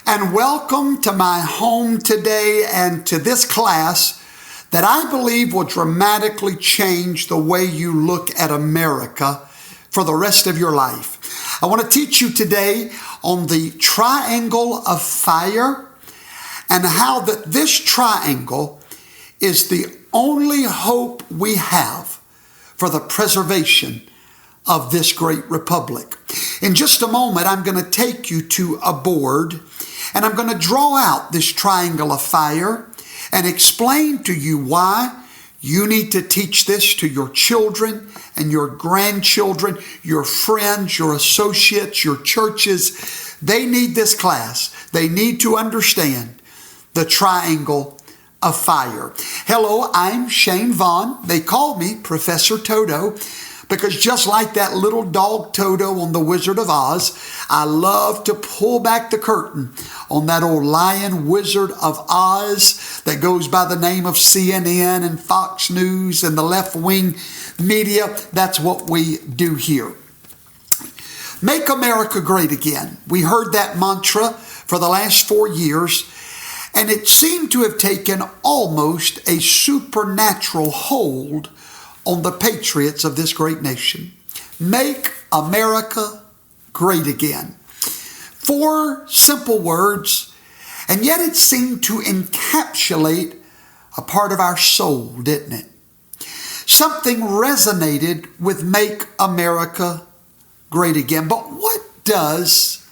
and welcome to my home today and to this class that I believe will dramatically change the way you look at America for the rest of your life. I want to teach you today on the triangle of fire and how that this triangle is the only hope we have for the preservation of this great republic. In just a moment, I'm going to take you to a board and I'm going to draw out this triangle of fire and explain to you why you need to teach this to your children and your grandchildren, your friends, your associates, your churches. They need this class. They need to understand the triangle of fire. Hello, I'm Shane Vaughn. They call me Professor Toto because just like that little dog Toto on The Wizard of Oz, I love to pull back the curtain on that old lion Wizard of Oz that goes by the name of CNN and Fox News and the left-wing media. That's what we do here. Make America Great Again. We heard that mantra for the last 4 years, and it seemed to have taken almost a supernatural hold on the patriots of this great nation. Make America Great Again. 4 simple words, and yet it seemed to encapsulate a part of our soul, didn't it? Something resonated with Make America Great Again. But what does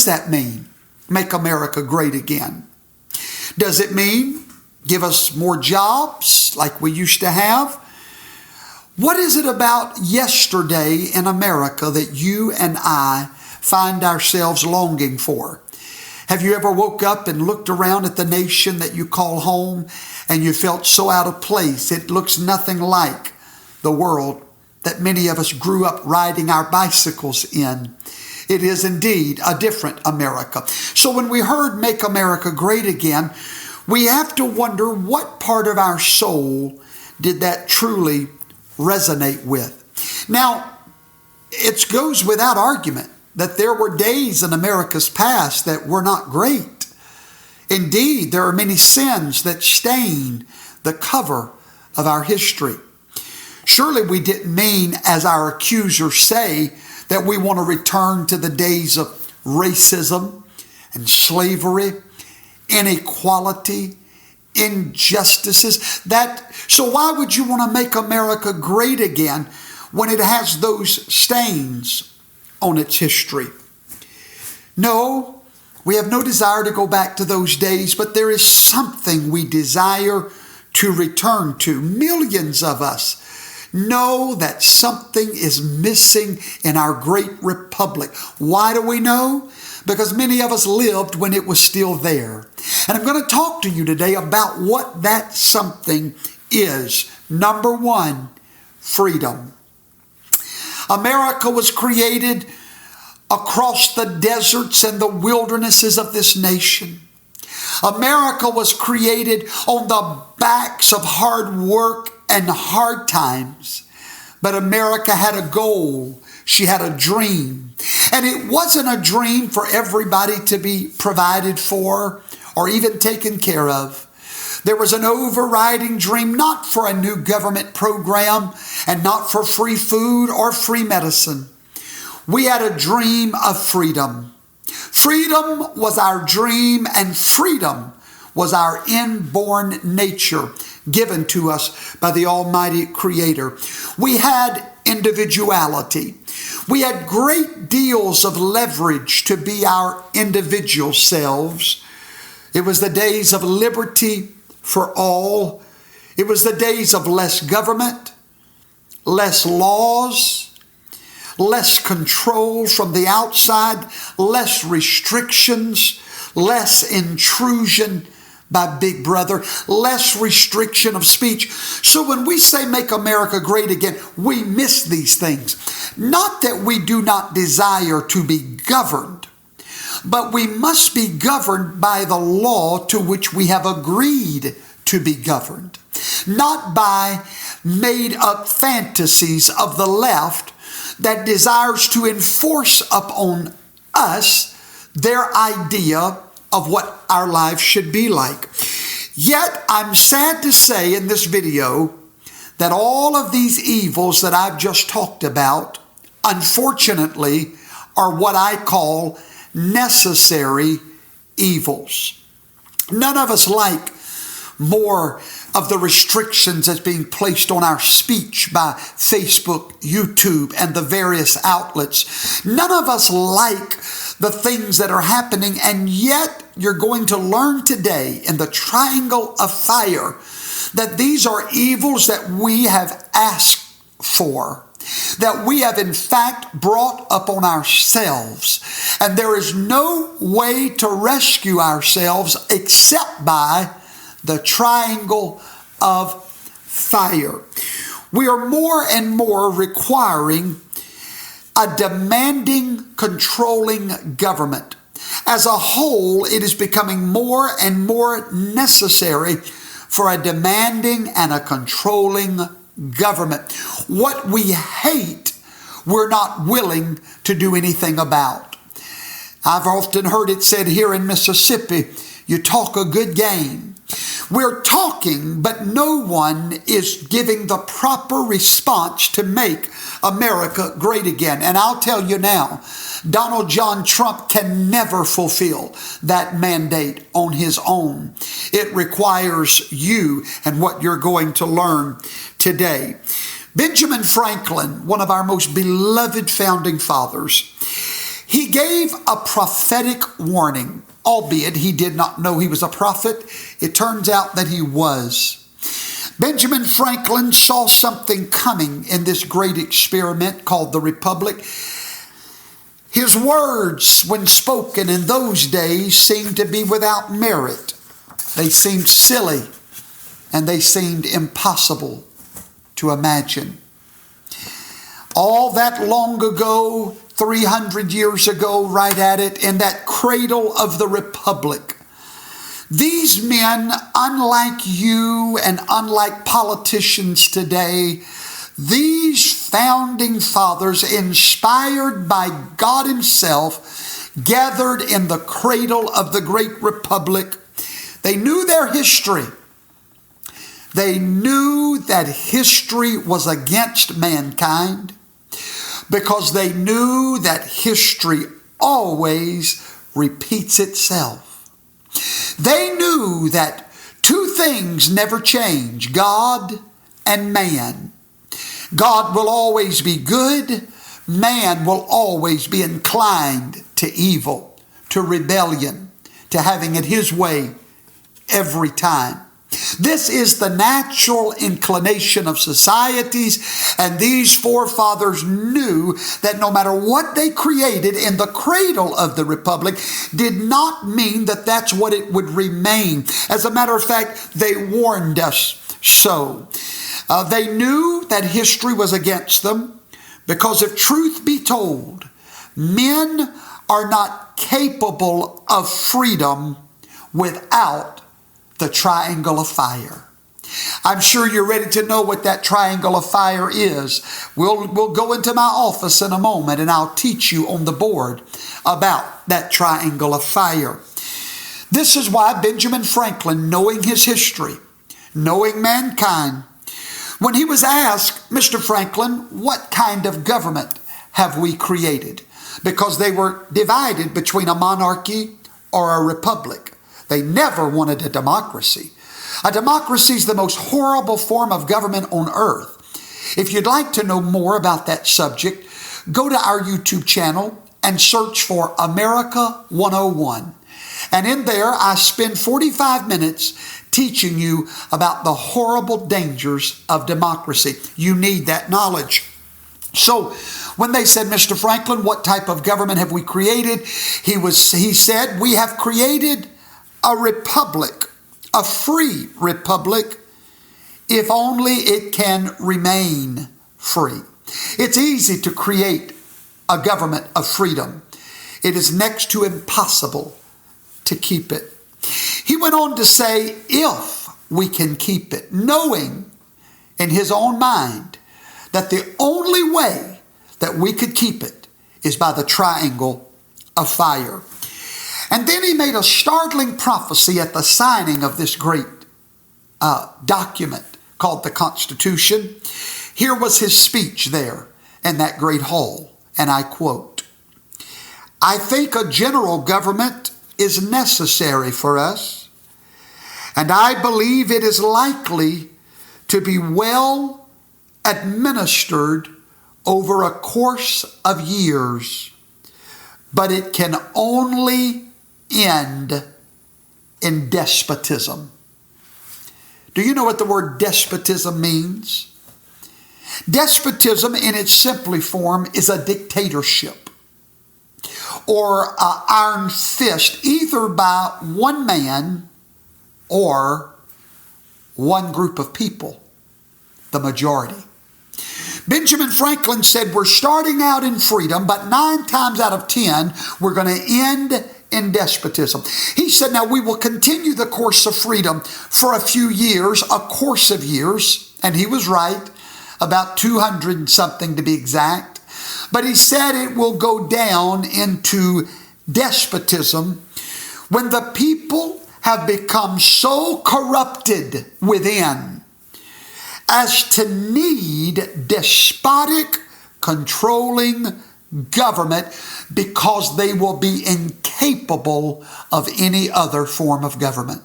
that mean? Make America Great Again. Does it mean give us more jobs like we used to have? What is it about yesterday in America that you and I find ourselves longing for? Have you ever woke up and looked around at the nation that you call home and you felt so out of place? It looks nothing like the world that many of us grew up riding our bicycles in. It is indeed a different America. So when we heard Make America Great Again, we have to wonder what part of our soul did that truly resonate with. Now, it goes without argument that there were days in America's past that were not great. Indeed, there are many sins that stain the cover of our history. Surely we didn't mean, as our accusers say, that we want to return to the days of racism and slavery, inequality, injustices. So why would you want to make America great again when it has those stains on its history? No, we have no desire to go back to those days, but there is something we desire to return to. Millions of us know that something is missing in our great republic. Why do we know? Because many of us lived when it was still there. And I'm going to talk to you today about what that something is. Number 1, freedom. America was created across the deserts and the wildernesses of this nation. America was created on the backs of hard work and hard times. But America had a goal. She had a dream. And it wasn't a dream for everybody to be provided for or even taken care of. There was an overriding dream, not for a new government program and not for free food or free medicine. We had a dream of freedom. Freedom was our dream, and freedom was our inborn nature given to us by the Almighty Creator. We had individuality. We had great deals of leverage to be our individual selves. It was the days of liberty for all. It was the days of less government, less laws, less control from the outside, less restrictions, less intrusion by Big Brother, less restriction of speech. So when we say make America great again, we miss these things. Not that we do not desire to be governed, but we must be governed by the law to which we have agreed to be governed, not by made up fantasies of the left that desires to enforce upon us their idea of what our lives should be like. Yet, I'm sad to say in this video that all of these evils that I've just talked about, unfortunately, are what I call necessary evils. None of us like more of the restrictions that's being placed on our speech by Facebook, YouTube, and the various outlets. None of us like the things that are happening, and yet you're going to learn today in the triangle of fire that these are evils that we have asked for, that we have in fact brought upon ourselves. And there is no way to rescue ourselves except by the triangle of fire. We are more and more requiring a demanding, controlling government. As a whole, it is becoming more and more necessary for a demanding and a controlling government. What we hate, we're not willing to do anything about. I've often heard it said here in Mississippi, you talk a good game. We're talking, but no one is giving the proper response to make America great again. And I'll tell you now, Donald John Trump can never fulfill that mandate on his own. It requires you and what you're going to learn today. Benjamin Franklin, one of our most beloved founding fathers, he gave a prophetic warning. Albeit he did not know he was a prophet, it turns out that he was. Benjamin Franklin saw something coming in this great experiment called the Republic. His words, when spoken in those days, seemed to be without merit. They seemed silly, and they seemed impossible to imagine. All that long ago, 300 years ago, right at it, in that cradle of the Republic, these men, unlike you and unlike politicians today, these founding fathers, inspired by God Himself, gathered in the cradle of the great Republic. They knew their history. They knew that history was against mankind, because they knew that history always repeats itself. They knew that two things never change, God and man. God will always be good. Man will always be inclined to evil, to rebellion, to having it his way every time. This is the natural inclination of societies, and these forefathers knew that no matter what they created in the cradle of the Republic did not mean that that's what it would remain. As a matter of fact, they warned us so. They knew that history was against them, because if truth be told, men are not capable of freedom without the triangle of fire. I'm sure you're ready to know what that triangle of fire is. We'll go into my office in a moment, and I'll teach you on the board about that triangle of fire. This is why Benjamin Franklin, knowing his history, knowing mankind, when he was asked, Mr. Franklin, what kind of government have we created? Because they were divided between a monarchy or a republic. They never wanted a democracy. A democracy is the most horrible form of government on earth. If you'd like to know more about that subject, go to our YouTube channel and search for America 101. And in there, I spend 45 minutes teaching you about the horrible dangers of democracy. You need that knowledge. So when they said, Mr. Franklin, what type of government have we created? He said, we have created a republic, a free republic, if only it can remain free. It's easy to create a government of freedom. It is next to impossible to keep it. He went on to say, if we can keep it, knowing in his own mind that the only way that we could keep it is by the triangle of fire. And then he made a startling prophecy at the signing of this great document called the Constitution. Here was his speech there in that great hall, and I quote, "I think a general government is necessary for us, and I believe it is likely to be well administered over a course of years, but it can only end in despotism." Do you know what the word despotism means? Despotism in its simple form is a dictatorship or an iron fist, either by one man or one group of people, the majority. Benjamin Franklin said, we're starting out in freedom, but 9 times out of 10, we're going to end in despotism. He said, now we will continue the course of freedom for a few years, a course of years, and he was right, about 200 and something to be exact. But he said it will go down into despotism when the people have become so corrupted within as to need despotic, controlling government because they will be incapable of any other form of government.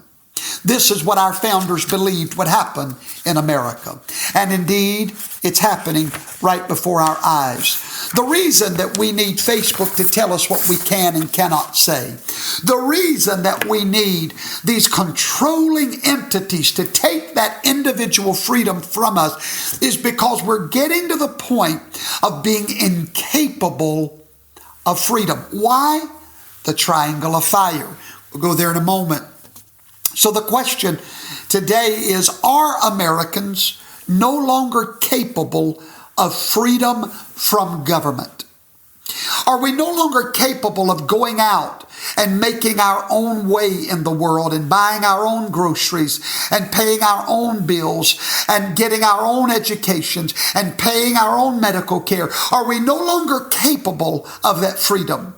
This is what our founders believed would happen in America. And indeed, it's happening right before our eyes. The reason that we need Facebook to tell us what we can and cannot say, the reason that we need these controlling entities to take that individual freedom from us is because we're getting to the point of being incapable of freedom. Why? The triangle of fire. We'll go there in a moment. So the question today is, are Americans no longer capable of freedom from government? Are we no longer capable of going out and making our own way in the world and buying our own groceries and paying our own bills and getting our own educations and paying our own medical care? Are we no longer capable of that freedom?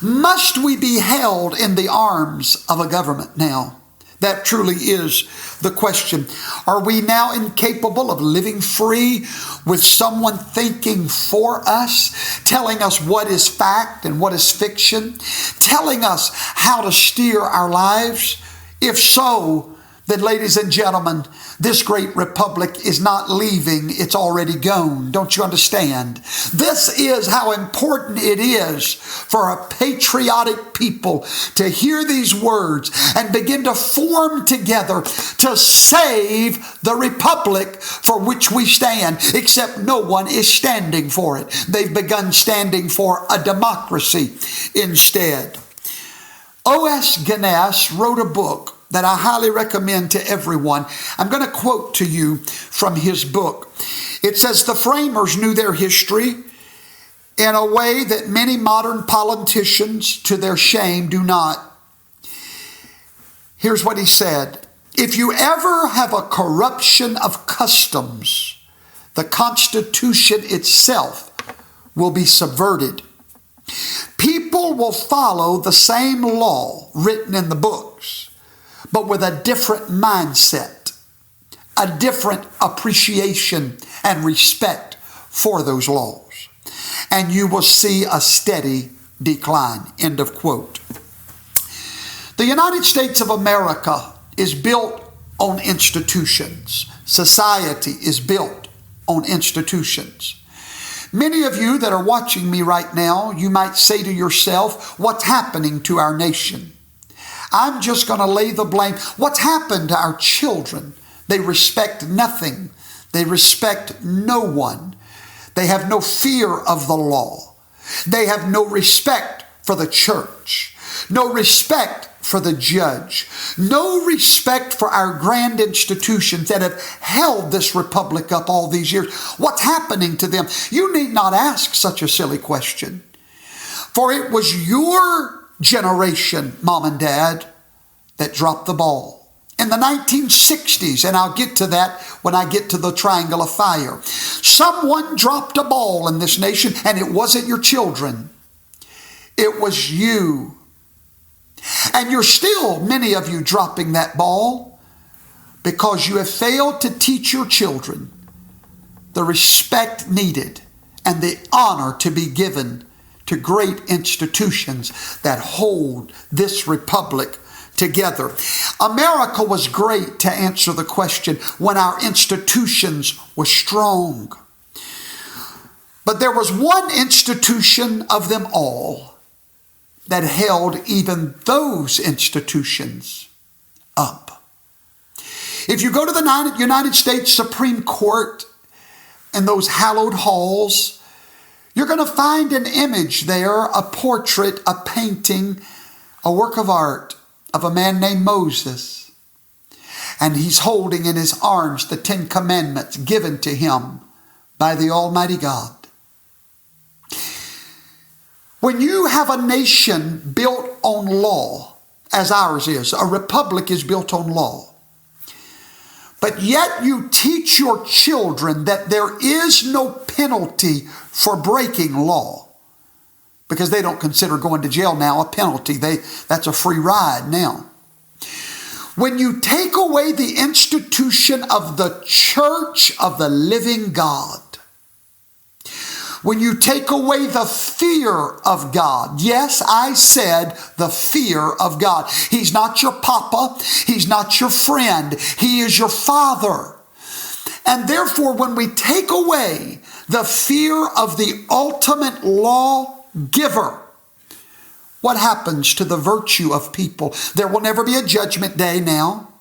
Must we be held in the arms of a government now? That truly is the question. Are we now incapable of living free with someone thinking for us, telling us what is fact and what is fiction, telling us how to steer our lives? If so, then ladies and gentlemen, this great republic is not leaving, it's already gone. Don't you understand? This is how important it is for a patriotic people to hear these words and begin to form together to save the republic for which we stand, except no one is standing for it. They've begun standing for a democracy instead. O.S. Guinness wrote a book that I highly recommend to everyone. I'm going to quote to you from his book. It says, the framers knew their history in a way that many modern politicians, to their shame, do not. Here's what he said. If you ever have a corruption of customs, the Constitution itself will be subverted. People will follow the same law written in the books, but with a different mindset, a different appreciation and respect for those laws. And you will see a steady decline. End of quote. The United States of America is built on institutions. Society is built on institutions. Many of you that are watching me right now, you might say to yourself, what's happening to our nation? I'm just going to lay the blame. What's happened to our children? They respect nothing. They respect no one. They have no fear of the law. They have no respect for the church, no respect for the judge, no respect for our grand institutions that have held this republic up all these years. What's happening to them? You need not ask such a silly question. For it was your generation, Mom and Dad, that dropped the ball. In the 1960s, and I'll get to that when I get to the Triangle of Fire, someone dropped a ball in this nation, and it wasn't your children. It was you. And you're still, many of you, dropping that ball because you have failed to teach your children the respect needed and the honor to be given to great institutions that hold this republic together. America was great, to answer the question, when our institutions were strong. But there was one institution of them all that held even those institutions up. If you go to the United States Supreme Court and those hallowed halls, you're going to find an image there, a portrait, a painting, a work of art of a man named Moses. And he's holding in his arms the 10 Commandments given to him by the Almighty God. When you have a nation built on law, as ours is, a republic is built on law, but yet you teach your children that there is no penalty for breaking law, because they don't consider going to jail now a penalty. That's a free ride now. When you take away the institution of the church of the living God, when you take away the fear of God, yes, I said the fear of God. He's not your papa. He's not your friend. He is your father. And therefore, when we take away the fear of the ultimate law giver, what happens to the virtue of people? There will never be a judgment day now.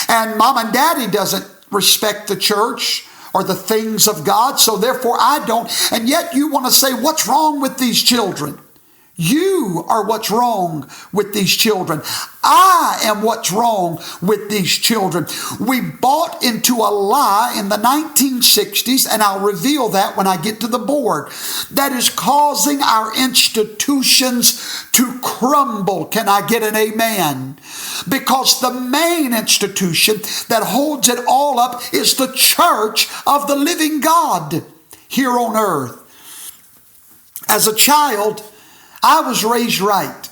And mom and daddy doesn't respect the church or the things of God, so therefore I don't. And yet you want to say, what's wrong with these children? You are what's wrong with these children. I am what's wrong with these children. We bought into a lie in the 1960s, and I'll reveal that when I get to the board, that is causing our institutions to crumble. Can I get an amen? Because the main institution that holds it all up is the church of the living God here on earth. As a child, I was raised right.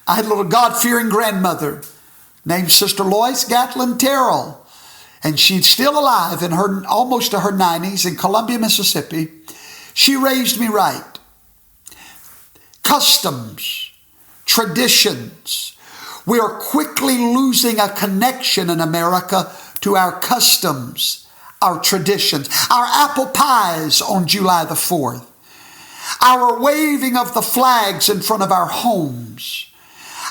I had a little God-fearing grandmother named Sister Lois Gatlin Terrell, and she's still alive in her almost to her 90s in Columbia, Mississippi. She raised me right. Customs, traditions. We are quickly losing a connection in America to our customs, our traditions, our apple pies on July the 4th. Our waving of the flags in front of our homes.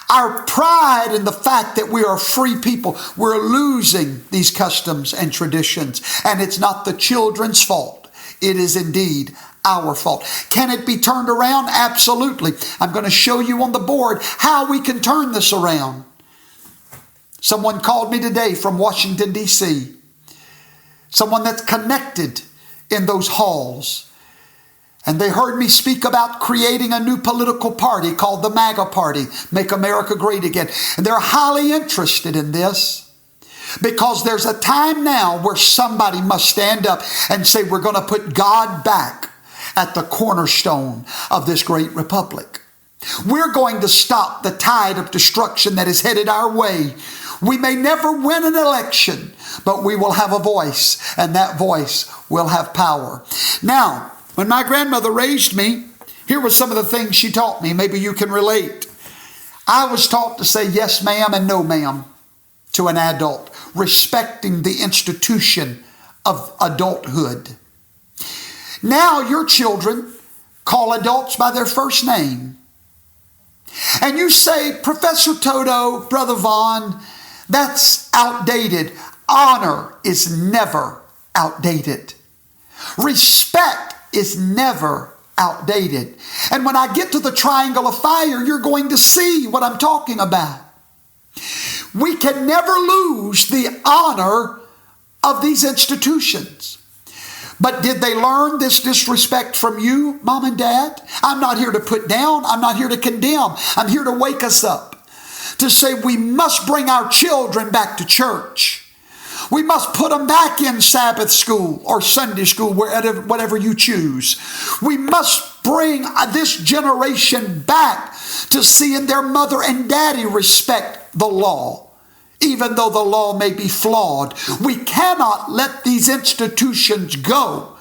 Our pride in the fact that we are free people. We're losing these customs and traditions. And it's not the children's fault. It is indeed our fault. Can it be turned around? Absolutely. I'm going to show you on the board how we can turn this around. Someone called me today from Washington, D.C. Someone that's connected in those halls. And they heard me speak about creating a new political party called the MAGA Party, Make America Great Again. And they're highly interested in this because there's a time now where somebody must stand up and say, we're going to put God back at the cornerstone of this great republic. We're going to stop the tide of destruction that is headed our way. We may never win an election, but we will have a voice, and that voice will have power. Now, when my grandmother raised me, here were some of the things she taught me. Maybe you can relate. I was taught to say yes, ma'am, and no, ma'am to an adult, respecting the institution of adulthood. Now your children call adults by their first name. And you say, Professor Toto, Brother Vaughn, that's outdated. Honor is never outdated. Respect is never outdated. And when I get to the triangle of fire, you're going to see what I'm talking about. We can never lose the honor of these institutions. But did they learn this disrespect from you, Mom and Dad? I'm not here to put down. I'm not here to condemn. I'm here to wake us up. To say we must bring our children back to church. We must put them back in Sabbath school or Sunday school, whatever you choose. We must bring this generation back to seeing their mother and daddy respect the law. Even though the law may be flawed, we cannot let these institutions go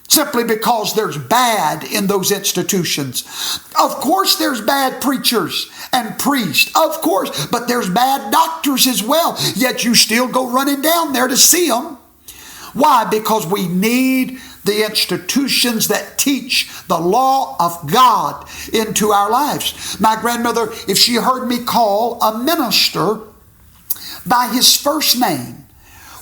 simply because there's bad in those institutions. Of course there's bad preachers and priests, of course, but there's bad doctors as well. Yet you still go running down there to see them. Why? Because we need the institutions that teach the law of God into our lives. My grandmother, if she heard me call a minister by his first name,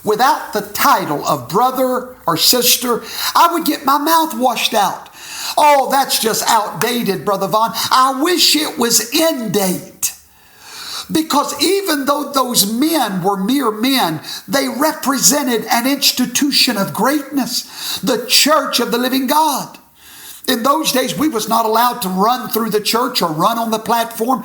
without the title of brother or sister, I would get my mouth washed out. Oh, that's just outdated, Brother Vaughn. I wish it was in date. Because even though those men were mere men, they represented an institution of greatness, the church of the living God. In those days, we was not allowed to run through the church or run on the platform,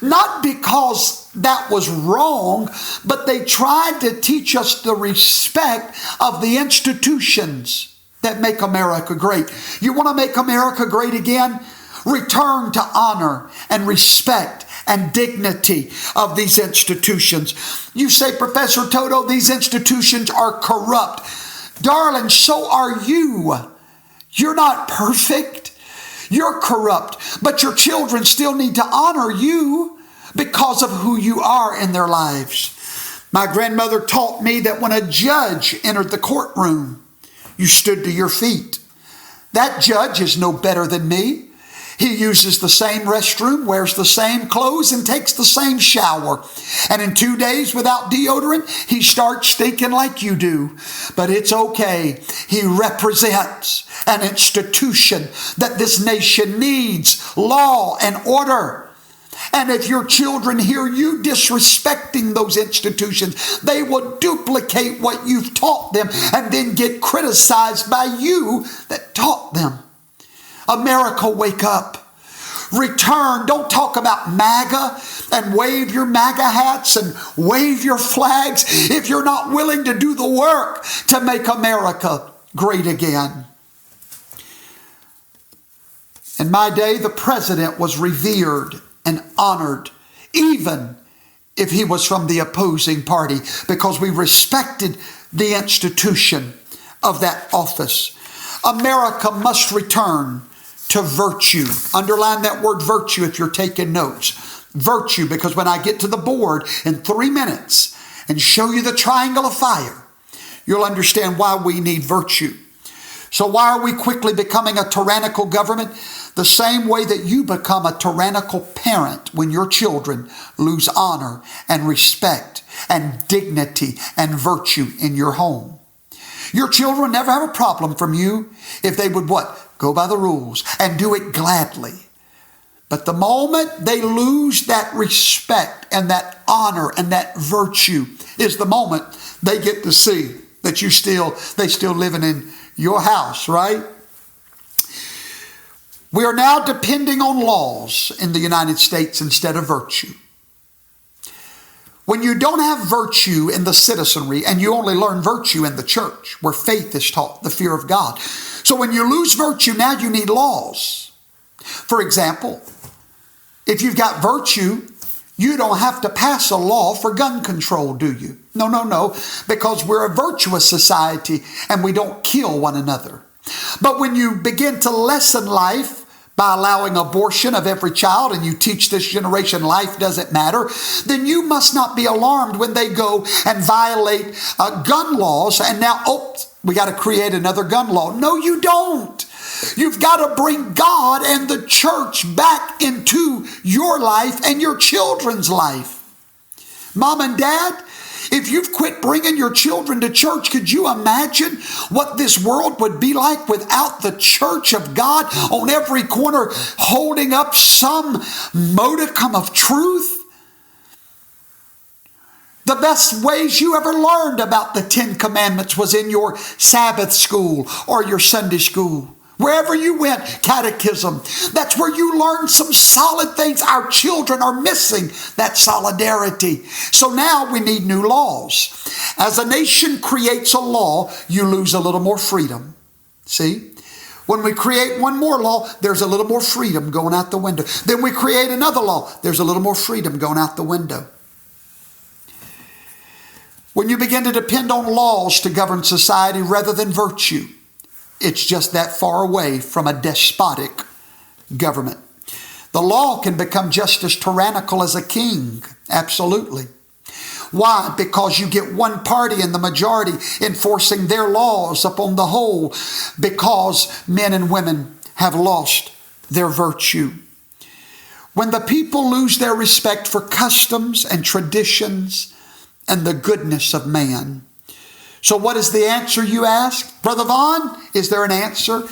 not because that was wrong, but they tried to teach us the respect of the institutions that make America great. You want to make America great again? Return to honor and respect and dignity of these institutions. You say, Professor Toto, these institutions are corrupt. Darling, so are you. You're not perfect. You're corrupt. But your children still need to honor you because of who you are in their lives. My grandmother taught me that when a judge entered the courtroom, you stood to your feet. That judge is no better than me. He uses the same restroom, wears the same clothes, and takes the same shower. And in 2 days without deodorant, he starts stinking like you do. But it's okay. He represents an institution that this nation needs, law and order. And if your children hear you disrespecting those institutions, they will duplicate what you've taught them and then get criticized by you that taught them. America, wake up. Return. Don't talk about MAGA and wave your MAGA hats and wave your flags if you're not willing to do the work to make America great again. In my day, the president was revered and honored, even if he was from the opposing party, because we respected the institution of that office. America must return to virtue. Underline that word virtue if you're taking notes. Virtue, because when I get to the board in 3 minutes and show you the triangle of fire, you'll understand why we need virtue. So why are we quickly becoming a tyrannical government? The same way that you become a tyrannical parent when your children lose honor and respect and dignity and virtue in your home. Your children never have a problem from you if they would what? Go by the rules and do it gladly. But the moment they lose that respect and that honor and that virtue is the moment they get to see that they still living in your house, right? We are now depending on laws in the United States instead of virtue. When you don't have virtue in the citizenry, and you only learn virtue in the church where faith is taught, the fear of God. So when you lose virtue, now you need laws. For example, if you've got virtue, you don't have to pass a law for gun control, do you? No, because we're a virtuous society and we don't kill one another. But when you begin to lessen life by allowing abortion of every child, and you teach this generation life doesn't matter, then you must not be alarmed when they go and violate gun laws, and now, we got to create another gun law. No, you don't. You've got to bring God and the church back into your life and your children's life. Mom and Dad, if you've quit bringing your children to church, could you imagine what this world would be like without the church of God on every corner holding up some modicum of truth? The best ways you ever learned about the 10 Commandments was in your Sabbath school or your Sunday school. Wherever you went, catechism. That's where you learn some solid things. Our children are missing that solidarity. So now we need new laws. As a nation creates a law, you lose a little more freedom. See? When we create one more law, there's a little more freedom going out the window. Then we create another law. There's a little more freedom going out the window. When you begin to depend on laws to govern society rather than virtue, it's just that far away from a despotic government. The law can become just as tyrannical as a king. Absolutely. Why? Because you get one party in the majority enforcing their laws upon the whole, because men and women have lost their virtue. When the people lose their respect for customs and traditions and the goodness of man. So what is the answer, you ask? Brother Vaughn, is there an answer?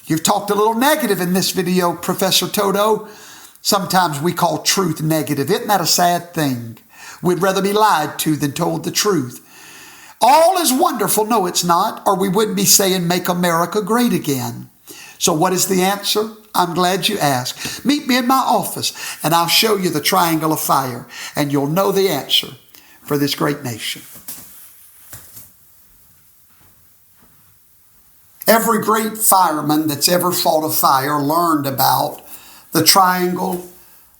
You've talked a little negative in this video, Professor Toto. Sometimes we call truth negative. Isn't that a sad thing? We'd rather be lied to than told the truth. All is wonderful. No, it's not. Or we wouldn't be saying, make America great again. So what is the answer? I'm glad you asked. Meet me in my office and I'll show you the triangle of fire and you'll know the answer for this great nation. Every great fireman that's ever fought a fire learned about the triangle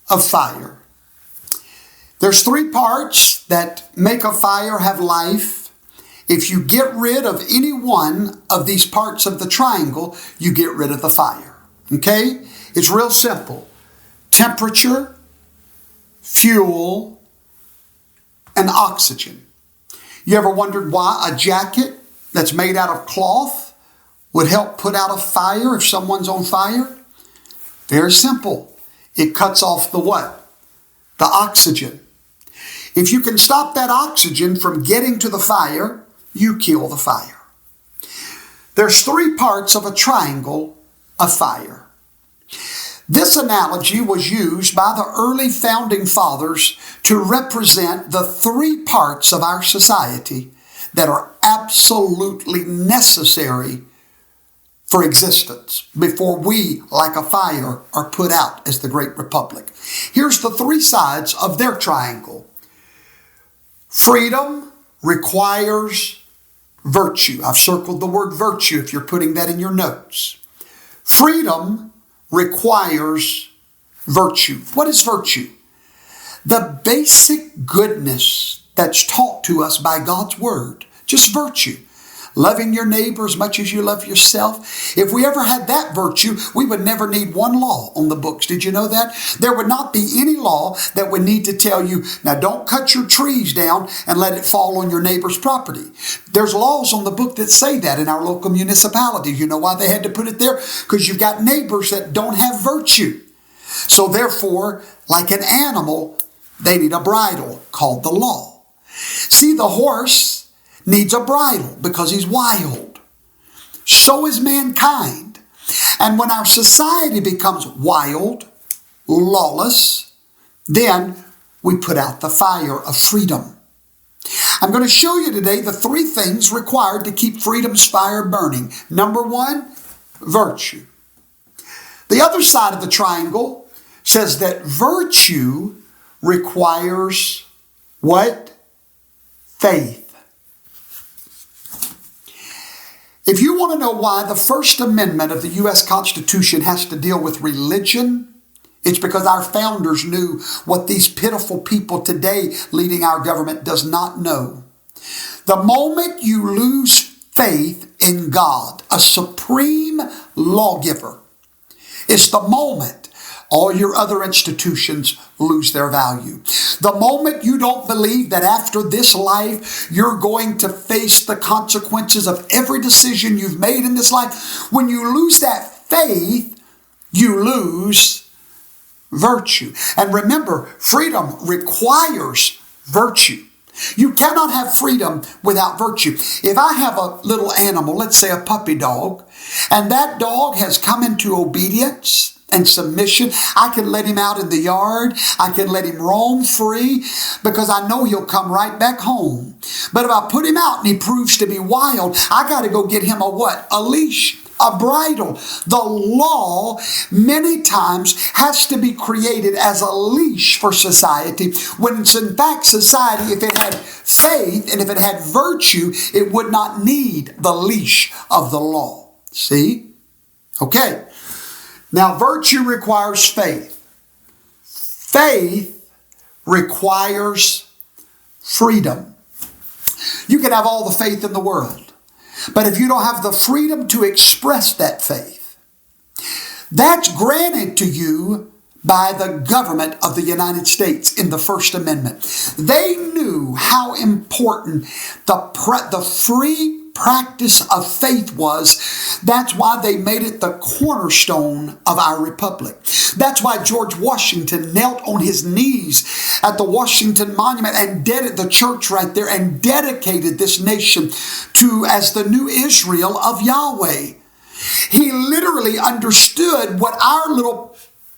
of fire. There's three parts that make a fire have life. If you get rid of any one of these parts of the triangle, you get rid of the fire. Okay? It's real simple. Temperature, fuel, and oxygen. You ever wondered why a jacket that's made out of cloth would help put out a fire if someone's on fire? Very simple. It cuts off the what? The oxygen. If you can stop that oxygen from getting to the fire, you kill the fire. There's three parts of a triangle of fire. This analogy was used by the early founding fathers to represent the three parts of our society that are absolutely necessary for existence before we, like a fire, are put out as the Great Republic. Here's the three sides of their triangle. Freedom requires virtue. I've circled the word virtue if you're putting that in your notes. Freedom requires virtue. What is virtue? The basic goodness that's taught to us by God's Word. Just virtue. Loving your neighbor as much as you love yourself. If we ever had that virtue, we would never need one law on the books. Did you know that? There would not be any law that would need to tell you, now don't cut your trees down and let it fall on your neighbor's property. There's laws on the book that say that in our local municipalities. You know why they had to put it there? Because you've got neighbors that don't have virtue. So therefore, like an animal, they need a bridle called the law. See, the horse needs a bridle because he's wild. So is mankind. And when our society becomes wild, lawless, then we put out the fire of freedom. I'm going to show you today the three things required to keep freedom's fire burning. Number one, virtue. The other side of the triangle says that virtue requires what? Faith. If you want to know why the First Amendment of the U.S. Constitution has to deal with religion, it's because our founders knew what these pitiful people today leading our government does not know. The moment you lose faith in God, a supreme lawgiver, it's the moment all your other institutions lose their value. The moment you don't believe that after this life, you're going to face the consequences of every decision you've made in this life, when you lose that faith, you lose virtue. And remember, freedom requires virtue. You cannot have freedom without virtue. If I have a little animal, let's say a puppy dog, and that dog has come into obedience and submission, I can let him out in the yard. I can let him roam free because I know he'll come right back home. But if I put him out and he proves to be wild, I got to go get him a what? A leash, a bridle. The law many times has to be created as a leash for society, when it's in fact society, if it had faith and if it had virtue, it would not need the leash of the law. See? Okay. Now, virtue requires faith. Faith requires freedom. You can have all the faith in the world, but if you don't have the freedom to express that faith, that's granted to you by the government of the United States in the First Amendment. They knew how important the free practice of faith was. That's why they made it the cornerstone of our republic. That's why George Washington knelt on his knees at the Washington Monument and the church right there and dedicated this nation as the new Israel of Yahweh. He literally understood what our little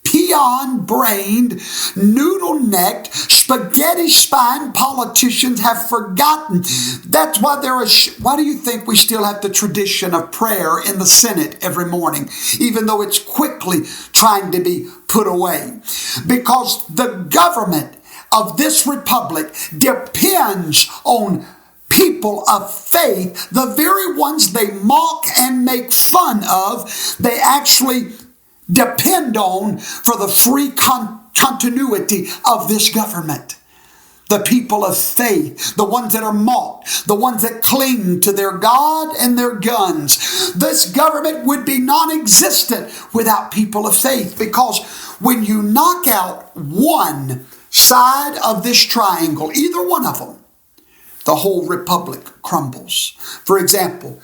peon-brained, noodle-necked, spaghetti-spined politicians have forgotten. That's why why do you think we still have the tradition of prayer in the Senate every morning, even though it's quickly trying to be put away? Because the government of this republic depends on people of faith, the very ones they mock and make fun of, they actually depend on for the free continuity of this government. The people of faith, the ones that are mocked, the ones that cling to their God and their guns. This government would be non-existent without people of faith, because when you knock out one side of this triangle, either one of them, the whole republic crumbles. For example,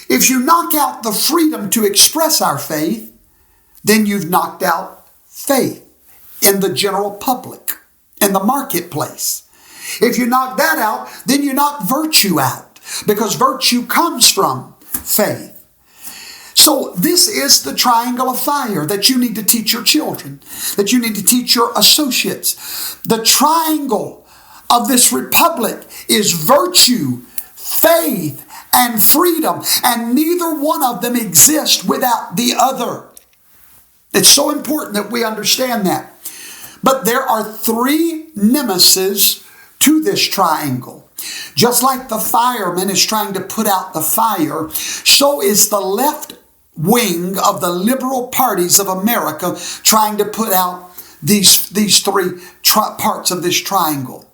if you knock out the freedom to express our faith, then you've knocked out faith in the general public, in the marketplace. If you knock that out, then you knock virtue out, because virtue comes from faith. So this is the triangle of fire that you need to teach your children, that you need to teach your associates. The triangle of this republic is virtue, faith, and freedom, and neither one of them exists without the other. It's so important that we understand that. But there are three nemesis to this triangle. Just like the fireman is trying to put out the fire, so is the left wing of the liberal parties of America trying to put out these three parts of this triangle.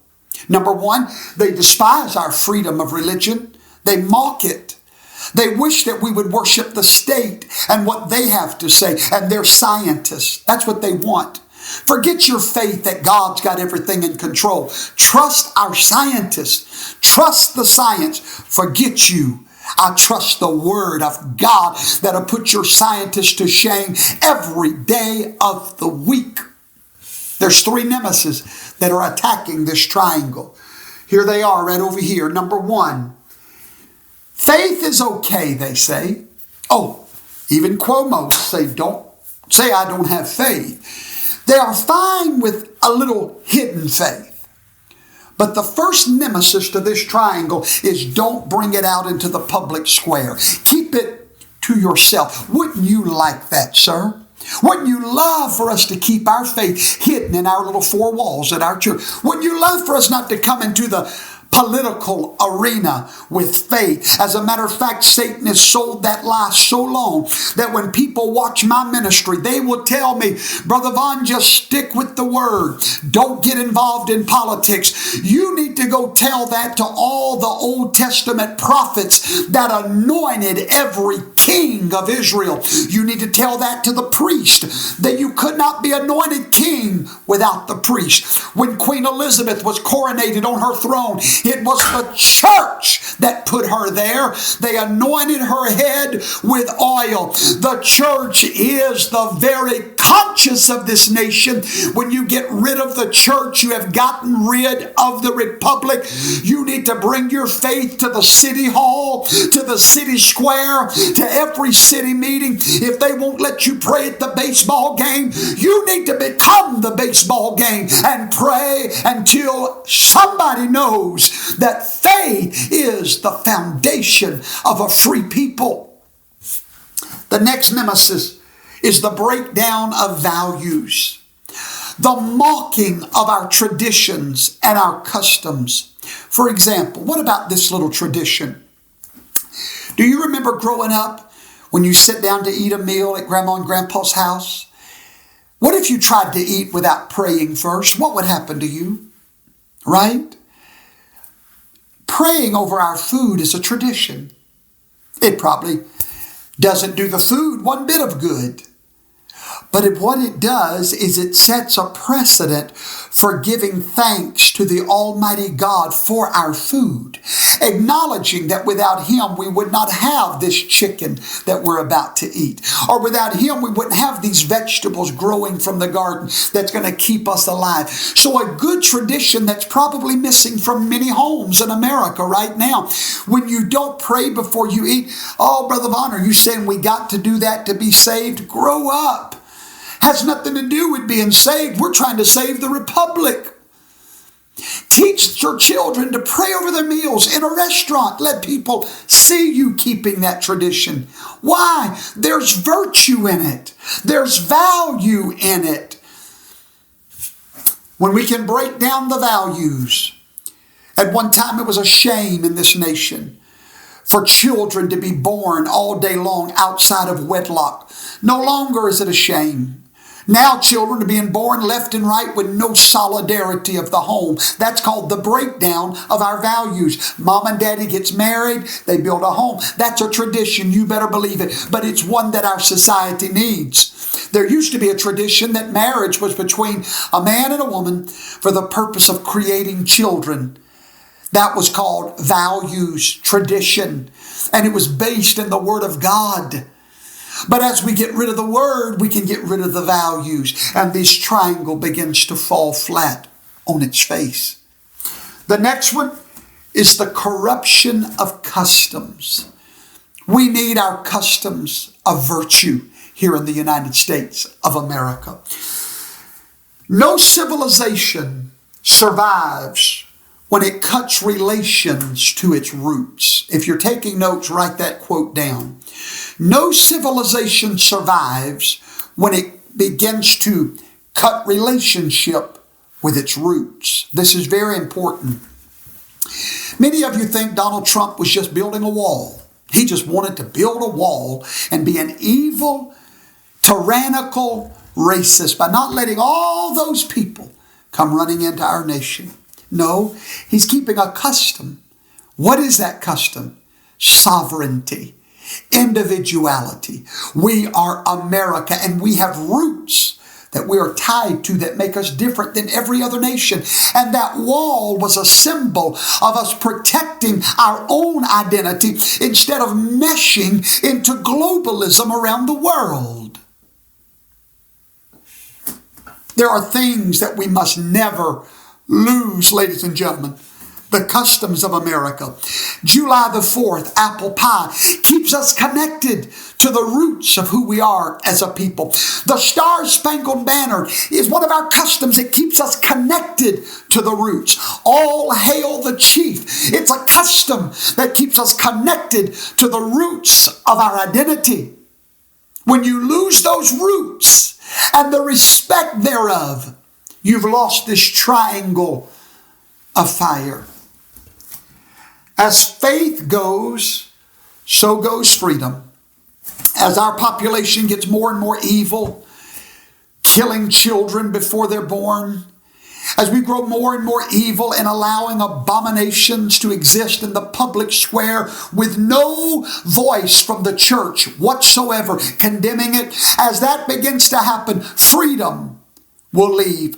Number one, they despise our freedom of religion. They mock it. They wish that we would worship the state and what they have to say, and they're scientists. That's what they want. Forget your faith that God's got everything in control. Trust our scientists. Trust the science. Forget you. I trust the word of God that'll put your scientists to shame every day of the week. There's three nemesis that are attacking this triangle. Here they are right over here. Number one, faith is okay, they say. Oh, even Cuomo don't say I don't have faith. They are fine with a little hidden faith. But the first nemesis to this triangle is don't bring it out into the public square. Keep it to yourself. Wouldn't you like that, sir? Wouldn't you love for us to keep our faith hidden in our little four walls at our church? Wouldn't you love for us not to come into the political arena with faith? As a matter of fact, Satan has sold that lie so long that when people watch my ministry, they will tell me, Brother Vaughn, just stick with the word. Don't get involved in politics. You need to go tell that to all the Old Testament prophets that anointed every king of Israel. You need to tell that to the priest, that you could not be anointed king without the priest. When Queen Elizabeth was coronated on her throne, it was the church that put her there. They anointed her head with oil. The church is the very conscience of this nation. When you get rid of the church, you have gotten rid of the republic. You need to bring your faith to the city hall, to the city square, to every city meeting. If they won't let you pray at the baseball game, you need to become the baseball game and pray until somebody knows that faith is the foundation of a free people. The next nemesis is the breakdown of values, the mocking of our traditions and our customs. For example, what about this little tradition? Do you remember growing up when you sit down to eat a meal at Grandma and Grandpa's house? What if you tried to eat without praying first? What would happen to you? Right? Praying over our food is a tradition. It probably doesn't do the food one bit of good. But what it does is it sets a precedent for giving thanks to the Almighty God for our food, acknowledging that without Him we would not have this chicken that we're about to eat, or without Him we wouldn't have these vegetables growing from the garden that's going to keep us alive. So a good tradition that's probably missing from many homes in America right now. When you don't pray before you eat, oh, Brother Vaughn, are you saying we got to do that to be saved? Grow up. Has nothing to do with being saved. We're trying to save the republic. Teach your children to pray over their meals in a restaurant. Let people see you keeping that tradition. Why? There's virtue in it. There's value in it. When we can break down the values. At one time it was a shame in this nation for children to be born all day long outside of wedlock. No longer is it a shame. Now children are being born left and right with no solidarity of the home. That's called the breakdown of our values. Mom and daddy gets married, they build a home. That's a tradition, you better believe it. But it's one that our society needs. There used to be a tradition that marriage was between a man and a woman for the purpose of creating children. That was called values, tradition, and it was based in the Word of God. But as we get rid of the Word, we can get rid of the values, and this triangle begins to fall flat on its face. The next one is the corruption of customs. We need our customs of virtue here in the United States of America. No civilization survives when it cuts relations to its roots. If you're taking notes, write that quote down. No civilization survives when it begins to cut relationship with its roots. This is very important. Many of you think Donald Trump was just building a wall. He just wanted to build a wall and be an evil, tyrannical racist by not letting all those people come running into our nation. No, he's keeping a custom. What is that custom? Sovereignty, individuality. We are America, and we have roots that we are tied to that make us different than every other nation. And that wall was a symbol of us protecting our own identity instead of meshing into globalism around the world. There are things that we must never lose, ladies and gentlemen. The customs of America. July the 4th, apple pie, keeps us connected to the roots of who we are as a people. The Star-Spangled Banner is one of our customs. It keeps us connected to the roots. All hail the chief. It's a custom that keeps us connected to the roots of our identity. When you lose those roots and the respect thereof, you've lost this triangle of fire. As faith goes, so goes freedom. As our population gets more and more evil, killing children before they're born, as we grow more and more evil and allowing abominations to exist in the public square with no voice from the church whatsoever condemning it, as that begins to happen, freedom will leave.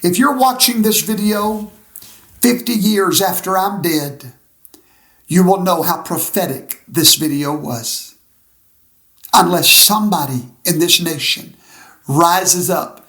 If you're watching this video 50 years after I'm dead, you will know how prophetic this video was. Unless somebody in this nation rises up,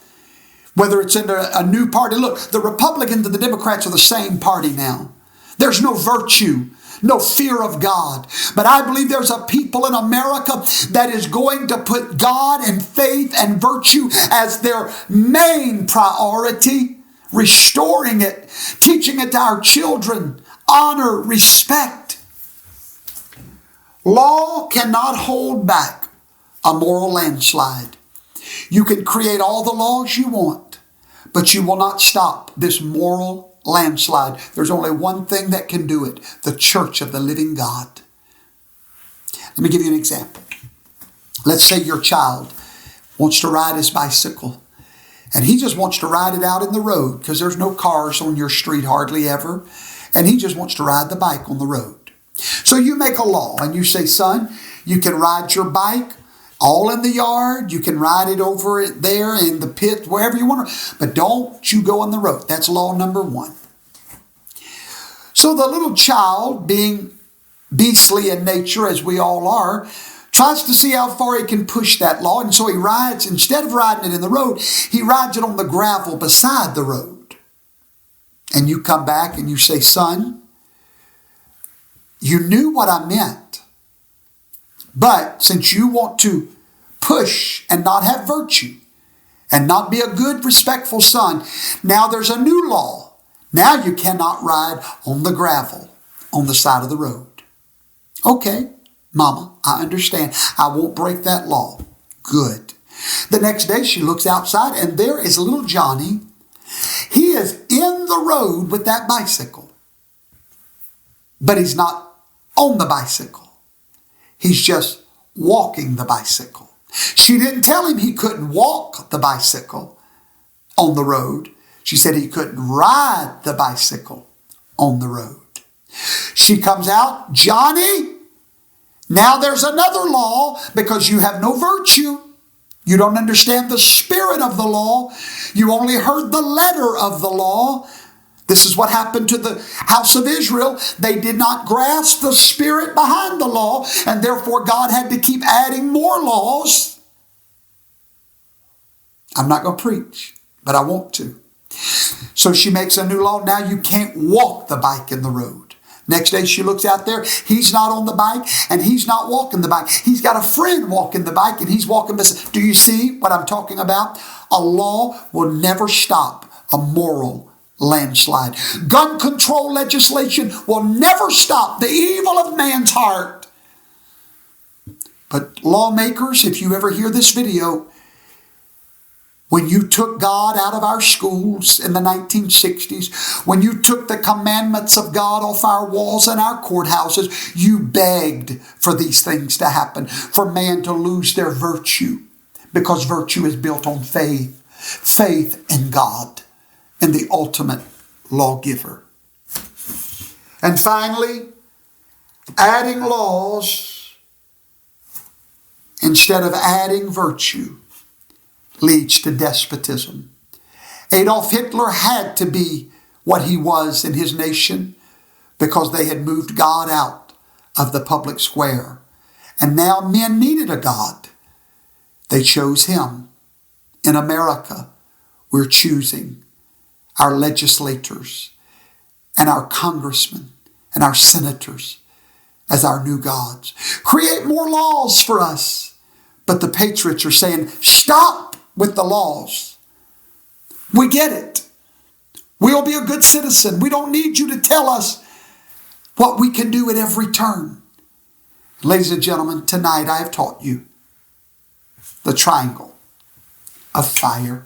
whether it's in a new party. Look, the Republicans and the Democrats are the same party now. There's no virtue, no fear of God. But I believe there's a people in America that is going to put God and faith and virtue as their main priority, restoring it, teaching it to our children, honor, respect. Law cannot hold back a moral landslide. You can create all the laws you want, but you will not stop this moral landslide. There's only one thing that can do it: the church of the living God. Let me give you an example. Let's say your child wants to ride his bicycle, and he just wants to ride it out in the road because there's no cars on your street hardly ever, and he just wants to ride the bike on the road. So you make a law and you say, son, you can ride your bike all in the yard. You can ride it over it there in the pit, wherever you want to, but don't you go on the road. That's law number 1. So the little child, being beastly in nature as we all are, tries to see how far he can push that law. And so he rides, instead of riding it in the road, he rides it on the gravel beside the road. And you come back and you say, son, you knew what I meant. But since you want to push and not have virtue and not be a good, respectful son, now there's a new law. Now you cannot ride on the gravel on the side of the road. Okay, Mama, I understand. I won't break that law. Good. The next day she looks outside and there is little Johnny. He is in the road with that bicycle. But he's not on the bicycle. He's just walking the bicycle. She didn't tell him he couldn't walk the bicycle on the road. She said he couldn't ride the bicycle on the road. She comes out, Johnny, now there's another law because you have no virtue. You don't understand the spirit of the law. You only heard the letter of the law. This is what happened to the house of Israel. They did not grasp the spirit behind the law, and therefore God had to keep adding more laws. I'm not going to preach, but I want to. So she makes a new law. Now you can't walk the bike in the road. Next day she looks out there. He's not on the bike and he's not walking the bike. He's got a friend walking the bike and he's walking beside. Do you see what I'm talking about? A law will never stop a moral landslide. Gun control legislation will never stop the evil of man's heart. But lawmakers, if you ever hear this video, when you took God out of our schools in the 1960s, when you took the commandments of God off our walls and our courthouses, you begged for these things to happen, for man to lose their virtue, because virtue is built on faith, faith in God, in the ultimate lawgiver. And finally, adding laws instead of adding virtue leads to despotism. Adolf Hitler had to be what he was in his nation because they had moved God out of the public square. And now men needed a God. They chose him. In America, we're choosing our legislators and our congressmen and our senators as our new gods. Create more laws for us. But the patriots are saying, stop with the laws. We get it. We'll be a good citizen. We don't need you to tell us what we can do at every turn. Ladies and gentlemen, tonight I have taught you the triangle of fire,